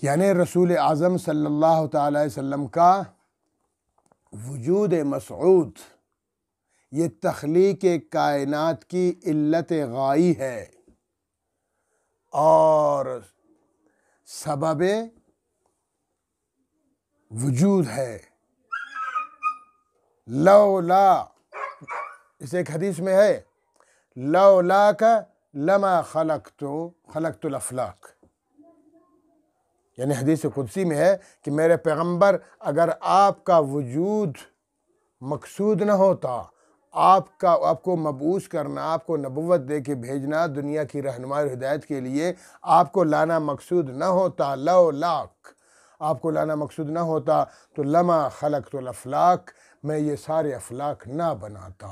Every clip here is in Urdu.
یعنی رسول اعظم صلی اللہ تعالی وسلم کا وجود مسعود یہ تخلیق کائنات کی علت غائی ہے اور سبب وجود ہے۔ لولا، اس ایک حدیث میں ہے لولاک لما خلقت الافلاک، یعنی حدیث قدسی میں ہے کہ میرے پیغمبر اگر آپ کا وجود مقصود نہ ہوتا، آپ کو مبعوث کرنا، آپ کو نبوت دے کے بھیجنا دنیا کی رہنمائی اور ہدایت کے لیے آپ کو لانا مقصود نہ ہوتا، لولاک آپ کو لانا مقصود نہ ہوتا تو لما خلقت الافلاک، میں یہ سارے افلاک نہ بناتا،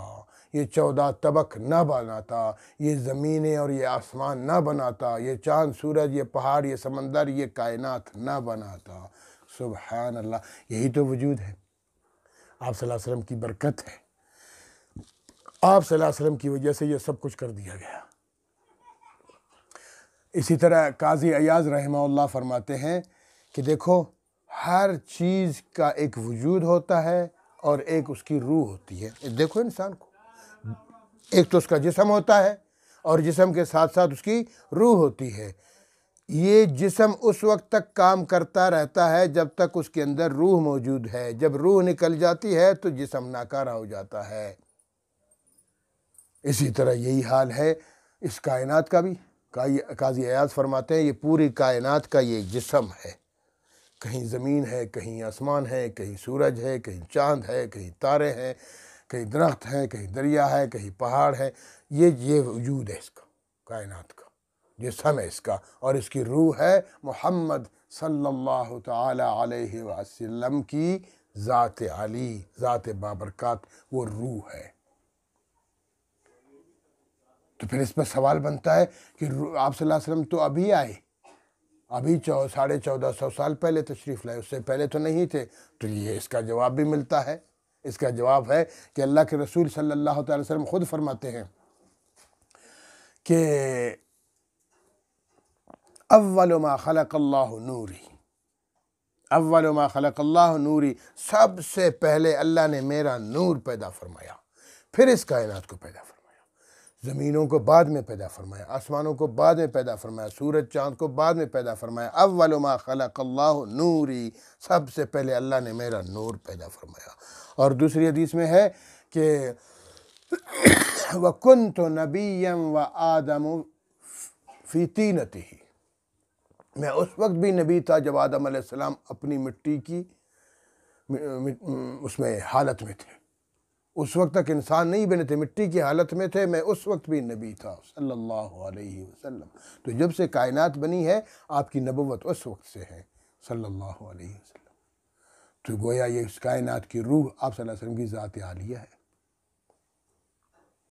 یہ 14 طبق نہ بناتا، یہ زمینیں اور یہ آسمان نہ بناتا، یہ چاند سورج، یہ پہاڑ، یہ سمندر، یہ کائنات نہ بناتا۔ سبحان اللہ، یہی تو وجود ہے، آپ صلی اللہ علیہ وسلم کی برکت ہے، آپ صلی اللہ علیہ وسلم کی وجہ سے یہ سب کچھ کر دیا گیا۔ اسی طرح قاضی عیاض رحمہ اللہ فرماتے ہیں کہ دیکھو ہر چیز کا ایک وجود ہوتا ہے اور ایک اس کی روح ہوتی ہے۔ دیکھو انسان کو، ایک تو اس کا جسم ہوتا ہے اور جسم کے ساتھ ساتھ اس کی روح ہوتی ہے۔ یہ جسم اس وقت تک کام کرتا رہتا ہے جب تک اس کے اندر روح موجود ہے، جب روح نکل جاتی ہے تو جسم ناکارہ ہو جاتا ہے۔ اسی طرح یہی حال ہے اس کائنات کا بھی۔ قاضی عیاض فرماتے ہیں یہ پوری کائنات کا یہ جسم ہے، کہیں زمین ہے، کہیں آسمان ہے، کہیں سورج ہے، کہیں چاند ہے، کہیں تارے ہیں، کہیں درخت ہیں، کہیں دریا ہے، کہیں پہاڑ ہے، یہ وجود ہے اس کا، کائنات کا جسم ہے اس کا، اور اس کی روح ہے محمد صلی اللہ تعالی علیہ وسلم کی ذات علی، ذات بابرکات، وہ روح ہے۔ تو پھر اس پر سوال بنتا ہے کہ آپ صلی اللہ علیہ وسلم تو ابھی آئے، ابھی 1450 سال پہلے تشریف لائے، اس سے پہلے تو نہیں تھے، تو یہ اس کا جواب بھی ملتا ہے۔ اس کا جواب ہے کہ اللہ کے رسول صلی اللہ تعالی وسلم خود فرماتے ہیں کہ اول ما خلق اللہ نوری، اول ما خلق اللہ نوری، سب سے پہلے اللہ نے میرا نور پیدا فرمایا، پھر اس کائنات کو پیدا فرمایا، زمینوں کو بعد میں پیدا فرمایا، آسمانوں کو بعد میں پیدا فرمایا، سورج چاند کو بعد میں پیدا فرمایا۔ اول ما خلق اللہ نوری، سب سے پہلے اللہ نے میرا نور پیدا فرمایا۔ اور دوسری حدیث میں ہے کہ وَكُنْتُ نَبِيًّا وَآدَمُ فِي طِينَتِهِ، میں اس وقت بھی نبی تھا جب آدم علیہ السلام اپنی مٹی کی اس میں حالت میں تھے، اس وقت تک انسان نہیں بنے تھے، مٹی کی حالت میں تھے، میں اس وقت بھی نبی تھا صلی اللہ علیہ وسلم۔ تو جب سے کائنات بنی ہے آپ کی نبوت اس وقت سے ہے صلی اللہ علیہ وسلم۔ تو گویا یہ اس کائنات کی روح آپ صلی اللہ علیہ وسلم کی ذات عالیہ ہے۔